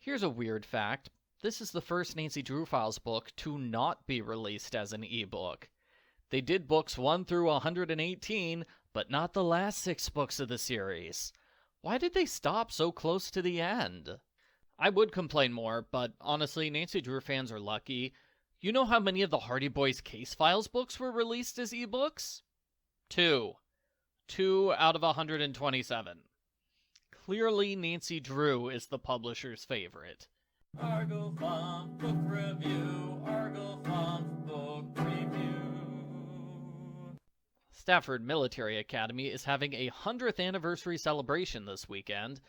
Here's a weird fact. This is the first Nancy Drew Files book to not be released as an ebook. They did books 1 through 118, but not the last 6 books of the series. Why did they stop so close to the end? I would complain more, but honestly, Nancy Drew fans are lucky. You know how many of the Hardy Boys Case Files books were released as ebooks? 2. 2 out of 127. Clearly, Nancy Drew is the publisher's favorite. Argo Funk Book Review, Argo Funk Book Review. Stafford Military Academy is having a 100th anniversary celebration this weekend.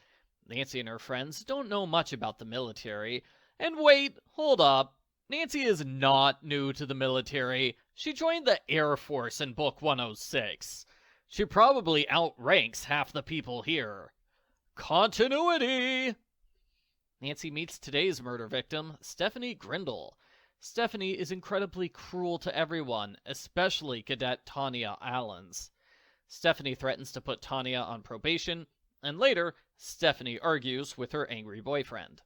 Nancy and her friends don't know much about the military. And wait, hold up. Nancy is not new to the military. She joined the Air Force in Book 106. She probably outranks half the people here. Continuity! Nancy meets today's murder victim, Stephanie Grindle. Stephanie is incredibly cruel to everyone, especially Cadet Tanya Allens. Stephanie threatens to put Tanya on probation, and later, Stephanie argues with her angry boyfriend.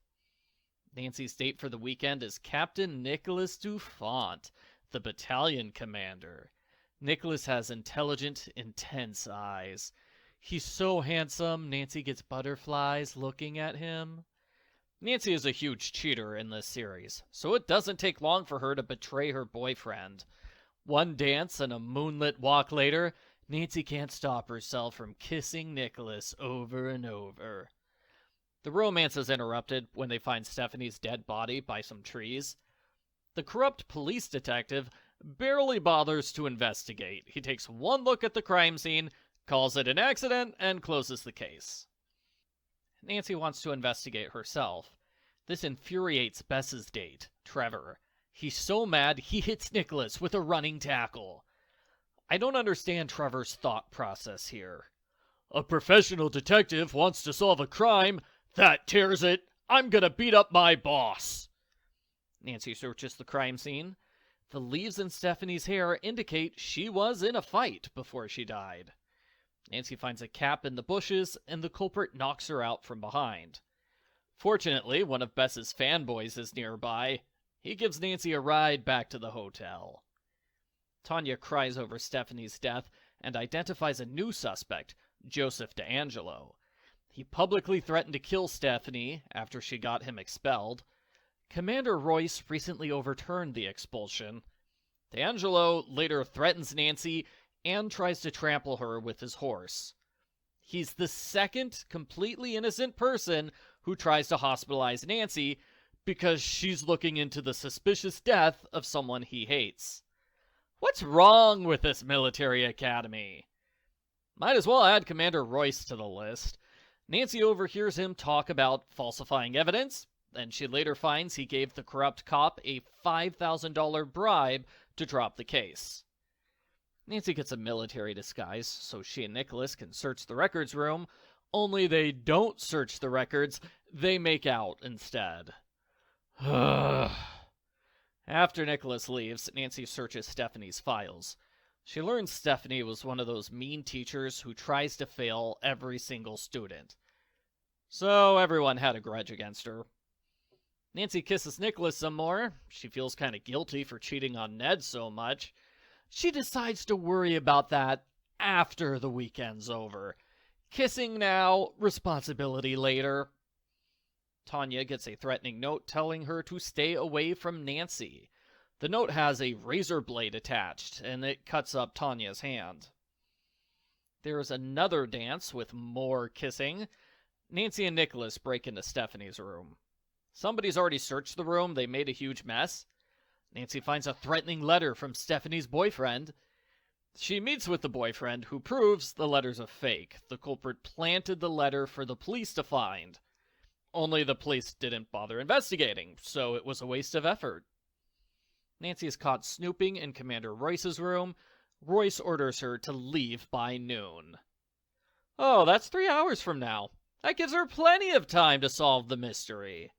Nancy's date for the weekend is Captain Nicholas Dufont, the battalion commander. Nicholas has intelligent, intense eyes. He's so handsome, Nancy gets butterflies looking at him. Nancy is a huge cheater in this series, so it doesn't take long for her to betray her boyfriend. One dance and a moonlit walk later, Nancy can't stop herself from kissing Nicholas over and over. The romance is interrupted when they find Stephanie's dead body by some trees. The corrupt police detective barely bothers to investigate. He takes one look at the crime scene, calls it an accident, and closes the case. Nancy wants to investigate herself. This infuriates Bess's date, Trevor. He's so mad he hits Nicholas with a running tackle. I don't understand Trevor's thought process here. A professional detective wants to solve a crime. That tears it. I'm gonna beat up my boss. Nancy searches the crime scene. The leaves in Stephanie's hair indicate she was in a fight before she died. Nancy finds a cap in the bushes, and the culprit knocks her out from behind. Fortunately, one of Bess's fanboys is nearby. He gives Nancy a ride back to the hotel. Tanya cries over Stephanie's death and identifies a new suspect, Joseph DeAngelo. He publicly threatened to kill Stephanie after she got him expelled. Commander Royce recently overturned the expulsion. DeAngelo later threatens Nancy and tries to trample her with his horse. He's the second completely innocent person who tries to hospitalize Nancy because she's looking into the suspicious death of someone he hates. What's wrong with this military academy? Might as well add Commander Royce to the list. Nancy overhears him talk about falsifying evidence, and she later finds he gave the corrupt cop a $5,000 bribe to drop the case. Nancy gets a military disguise so she and Nicholas can search the records room, only they don't search the records, they make out instead. After Nicholas leaves, Nancy searches Stephanie's files. She learns Stephanie was one of those mean teachers who tries to fail every single student. So everyone had a grudge against her. Nancy kisses Nicholas some more. She feels kind of guilty for cheating on Ned so much. She decides to worry about that after the weekend's over. Kissing now, responsibility later. Tanya gets a threatening note telling her to stay away from Nancy. The note has a razor blade attached, and it cuts up Tanya's hand. There's another dance with more kissing. Nancy and Nicholas break into Stephanie's room. Somebody's already searched the room. They made a huge mess. Nancy finds a threatening letter from Stephanie's boyfriend. She meets with the boyfriend, who proves the letter's a fake. The culprit planted the letter for the police to find. Only the police didn't bother investigating, so it was a waste of effort. Nancy is caught snooping in Commander Royce's room. Royce orders her to leave by noon. Oh, that's 3 hours from now. That gives her plenty of time to solve the mystery.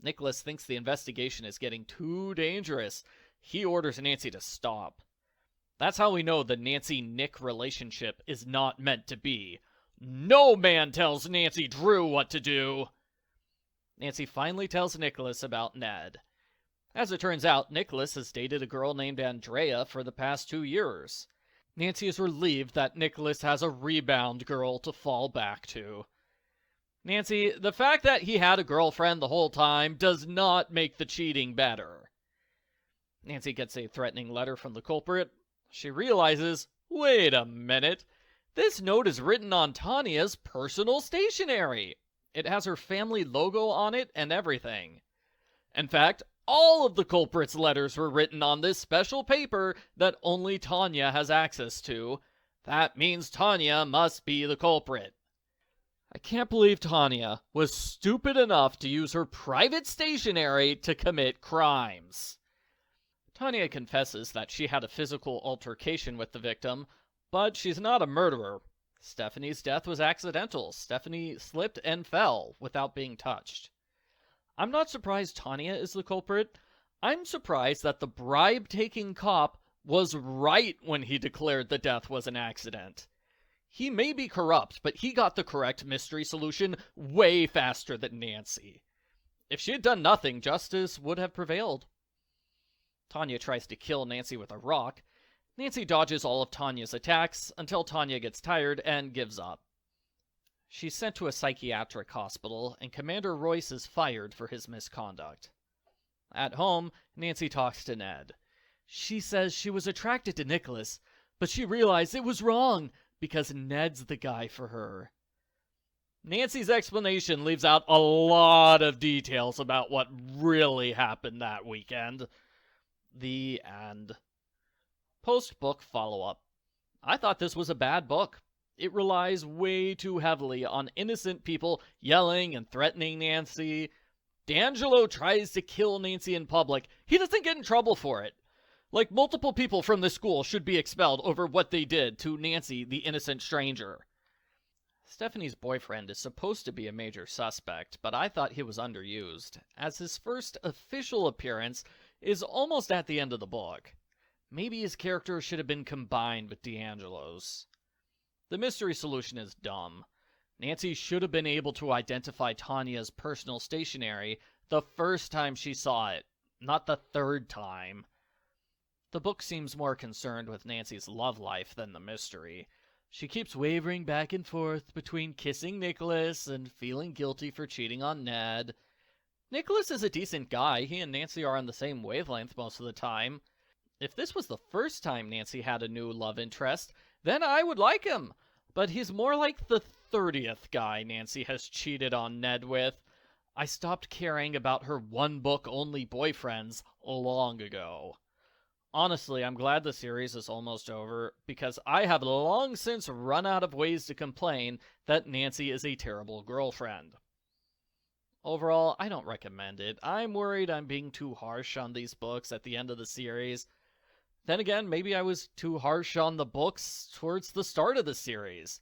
Nicholas thinks the investigation is getting too dangerous. He orders Nancy to stop. That's how we know the Nancy-Nick relationship is not meant to be. No man tells Nancy Drew what to do. Nancy finally tells Nicholas about Ned. As it turns out, Nicholas has dated a girl named Andrea for the past 2 years. Nancy is relieved that Nicholas has a rebound girl to fall back to. Nancy, the fact that he had a girlfriend the whole time does not make the cheating better. Nancy gets a threatening letter from the culprit. She realizes, wait a minute, this note is written on Tanya's personal stationery. It has her family logo on it and everything. In fact, all of the culprit's letters were written on this special paper that only Tanya has access to. That means Tanya must be the culprit. I can't believe Tanya was stupid enough to use her private stationery to commit crimes. Tanya confesses that she had a physical altercation with the victim, but she's not a murderer. Stephanie's death was accidental. Stephanie slipped and fell without being touched. I'm not surprised Tanya is the culprit. I'm surprised that the bribe-taking cop was right when he declared the death was an accident. He may be corrupt, but he got the correct mystery solution way faster than Nancy. If she had done nothing, justice would have prevailed. Tanya tries to kill Nancy with a rock. Nancy dodges all of Tanya's attacks until Tanya gets tired and gives up. She's sent to a psychiatric hospital, and Commander Royce is fired for his misconduct. At home, Nancy talks to Ned. She says she was attracted to Nicholas, but she realized it was wrong because Ned's the guy for her. Nancy's explanation leaves out a lot of details about what really happened that weekend. The end. Post-book follow-up. I thought this was a bad book. It relies way too heavily on innocent people yelling and threatening Nancy. D'Angelo tries to kill Nancy in public. He doesn't get in trouble for it. Like, multiple people from the school should be expelled over what they did to Nancy, the innocent stranger. Stephanie's boyfriend is supposed to be a major suspect, but I thought he was underused, as his first official appearance is almost at the end of the book. Maybe his character should have been combined with D'Angelo's. The mystery solution is dumb. Nancy should have been able to identify Tanya's personal stationery the first time she saw it, not the third time. The book seems more concerned with Nancy's love life than the mystery. She keeps wavering back and forth between kissing Nicholas and feeling guilty for cheating on Ned. Nicholas is a decent guy. He and Nancy are on the same wavelength most of the time. If this was the first time Nancy had a new love interest, then I would like him. But he's more like the 30th guy Nancy has cheated on Ned with. I stopped caring about her one-book-only boyfriends long ago. Honestly, I'm glad the series is almost over, because I have long since run out of ways to complain that Nancy is a terrible girlfriend. Overall, I don't recommend it. I'm worried I'm being too harsh on these books at the end of the series. Then again, maybe I was too harsh on the books towards the start of the series.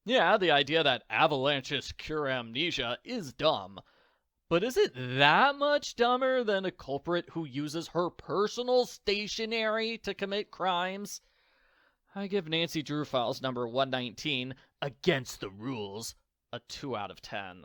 Yeah, the idea that avalanches cure amnesia is dumb, but is it that much dumber than a culprit who uses her personal stationery to commit crimes? I give Nancy Drew Files number 119, Against the Rules, a 2 out of 10.